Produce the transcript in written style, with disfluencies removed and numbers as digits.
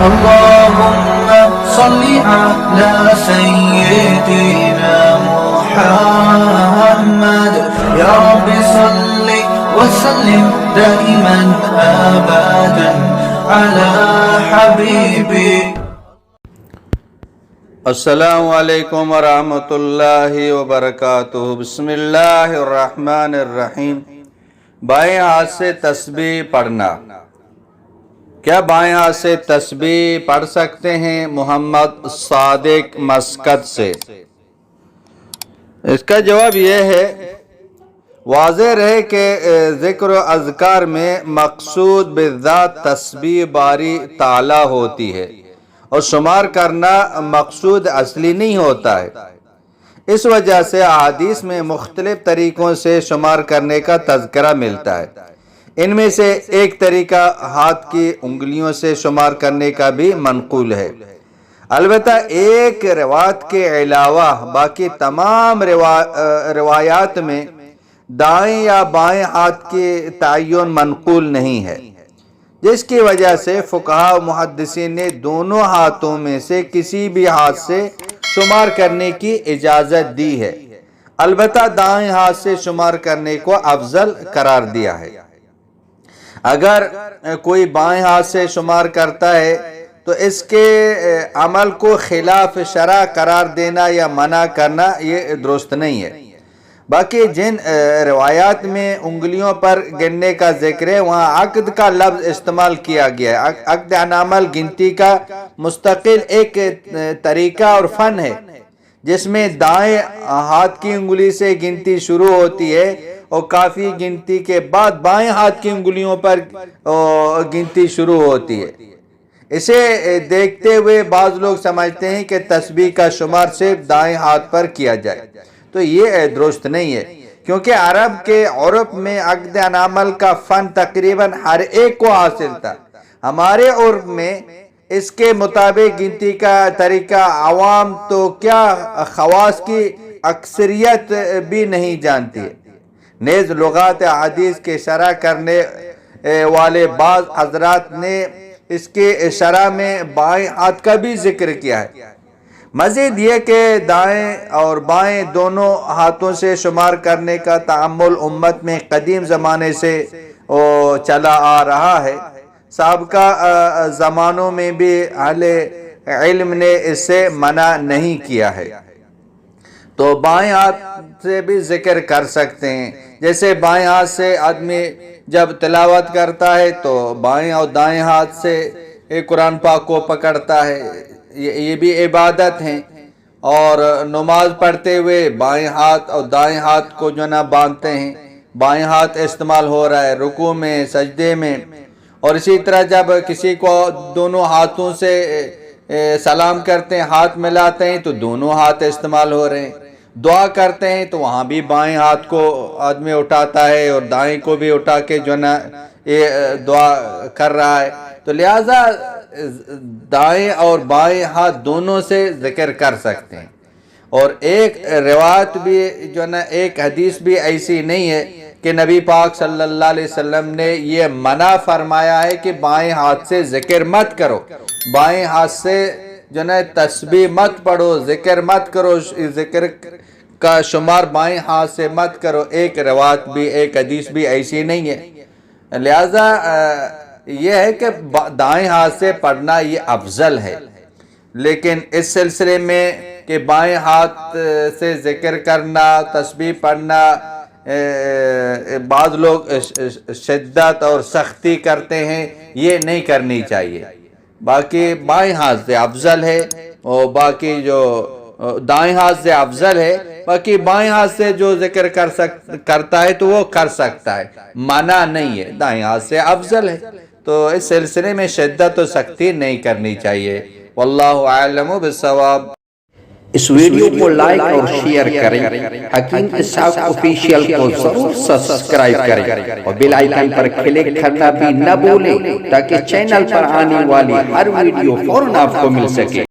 اللهم صل على سيدنا محمد يا رب صل وسلم دائما أبدا على حبيبي. السلام علیکم ورحمۃ اللہ وبرکاتہ. بسم اللہ الرحمن الرحیم. بائیں ہاتھ سے تسبیح پڑھنا. کیا بائیں ہاتھ سے تسبیح پڑھ سکتے ہیں؟ محمد صادق مسقط سے. اس کا جواب یہ ہے، واضح رہے کہ ذکر و اذکار میں مقصود بالذات تسبیح باری تعالی ہوتی ہے اور شمار کرنا مقصود اصلی نہیں ہوتا ہے. اس وجہ سے احادیث میں مختلف طریقوں سے شمار کرنے کا تذکرہ ملتا ہے. ان میں سے ایک طریقہ ہاتھ کی انگلیوں سے شمار کرنے کا بھی منقول ہے. البتہ ایک روایت کے علاوہ باقی تمام روایات میں دائیں یا بائیں ہاتھ کی تعین منقول نہیں ہے، جس کی وجہ سے فقہاء و محدثین نے دونوں ہاتھوں میں سے کسی بھی ہاتھ سے شمار کرنے کی اجازت دی ہے. البتہ دائیں ہاتھ سے شمار کرنے کو افضل قرار دیا ہے. اگر کوئی بائیں ہاتھ سے شمار کرتا ہے تو اس کے عمل کو خلاف شرع قرار دینا یا منع کرنا یہ درست نہیں ہے. باقی جن روایات میں انگلیوں پر گننے کا ذکر ہے وہاں عقد کا لفظ استعمال کیا گیا ہے. عقد انعمل گنتی کا مستقل ایک طریقہ اور فن ہے، جس میں دائیں ہاتھ کی انگلی سے گنتی شروع ہوتی ہے اور کافی گنتی کے بعد بائیں ہاتھ کی انگلیوں پر گنتی شروع ہوتی ہے. اسے دیکھتے ہوئے بعض لوگ سمجھتے ہیں کہ تسبیح کا شمار صرف دائیں ہاتھ پر کیا جائے، تو یہ درست نہیں ہے، کیونکہ عرب کے عرف میں عقد انعمل کا فن تقریباً ہر ایک کو حاصل تھا. ہمارے عرف میں اس کے مطابق گنتی کا طریقہ عوام تو کیا خواص کی اکثریت بھی نہیں جانتی ہے. نیز لغات حدیث کے شرح کرنے والے بعض حضرات نے اس کے شرح میں بائیں ہاتھ کا بھی ذکر کیا ہے. مزید یہ کہ دائیں اور بائیں دونوں ہاتھوں سے شمار کرنے کا تعامل امت میں قدیم زمانے سے چلا آ رہا ہے. سابقہ زمانوں میں بھی اہل علم نے اس سے منع نہیں کیا ہے. تو بائیں ہاتھ سے بھی ذکر کر سکتے ہیں. جیسے بائیں ہاتھ سے آدمی جب تلاوت کرتا ہے تو بائیں اور دائیں ہاتھ سے قرآن پاک کو پکڑتا ہے، یہ بھی عبادت ہیں. اور نماز پڑھتے ہوئے بائیں ہاتھ اور دائیں ہاتھ کو جو نہ باندھتے ہیں، بائیں ہاتھ استعمال ہو رہا ہے رکوع میں، سجدے میں. اور اسی طرح جب کسی کو دونوں ہاتھوں سے سلام کرتے ہیں، ہاتھ ملاتے ہیں، تو دونوں ہاتھ استعمال ہو رہے ہیں. دعا کرتے ہیں تو وہاں بھی بائیں ہاتھ کو آدمی اٹھاتا ہے اور دائیں کو بھی اٹھا کے جو نا یہ دعا کر رہا ہے. تو لہٰذا دائیں اور بائیں ہاتھ دونوں سے ذکر کر سکتے ہیں. اور ایک روایت بھی جو نا ایک حدیث بھی ایسی نہیں ہے کہ نبی پاک صلی اللہ علیہ وسلم نے یہ منع فرمایا ہے کہ بائیں ہاتھ سے ذکر مت کرو، بائیں ہاتھ سے جو نا تسبیح مت پڑھو، ذکر مت کرو، ذکر کا شمار بائیں ہاتھ سے مت کرو. ایک روایت بھی ایک حدیث بھی ایسی نہیں ہے. لہذا یہ ہے کہ دائیں ہاتھ سے پڑھنا یہ افضل ہے. لیکن اس سلسلے میں کہ بائیں ہاتھ سے ذکر کرنا، تسبیح پڑھنا، بعض لوگ شدت اور سختی کرتے ہیں، یہ نہیں کرنی چاہیے. باقی بائیں ہاتھ سے افضل ہے اور باقی جو دائیں ہاتھ سے افضل ہے. باقی بائیں ہاتھ سے جو ذکر کرتا ہے تو وہ کر سکتا ہے، منع نہیں ہے، دائیں ہاتھ سے افضل ہے. تو اس سلسلے میں شدت و سختی نہیں کرنی چاہیے. واللہ اعلم بالصواب. اس ویڈیو کو لائک اور شیئر کریں، حکیم اسحاق آفیشیل کو ضرور سبسکرائب کریں اور بیل آئیکن پر کلک کرنا بھی نہ بھولیں تاکہ چینل پر آنے والی ہر ویڈیو فوراً آپ کو مل سکے.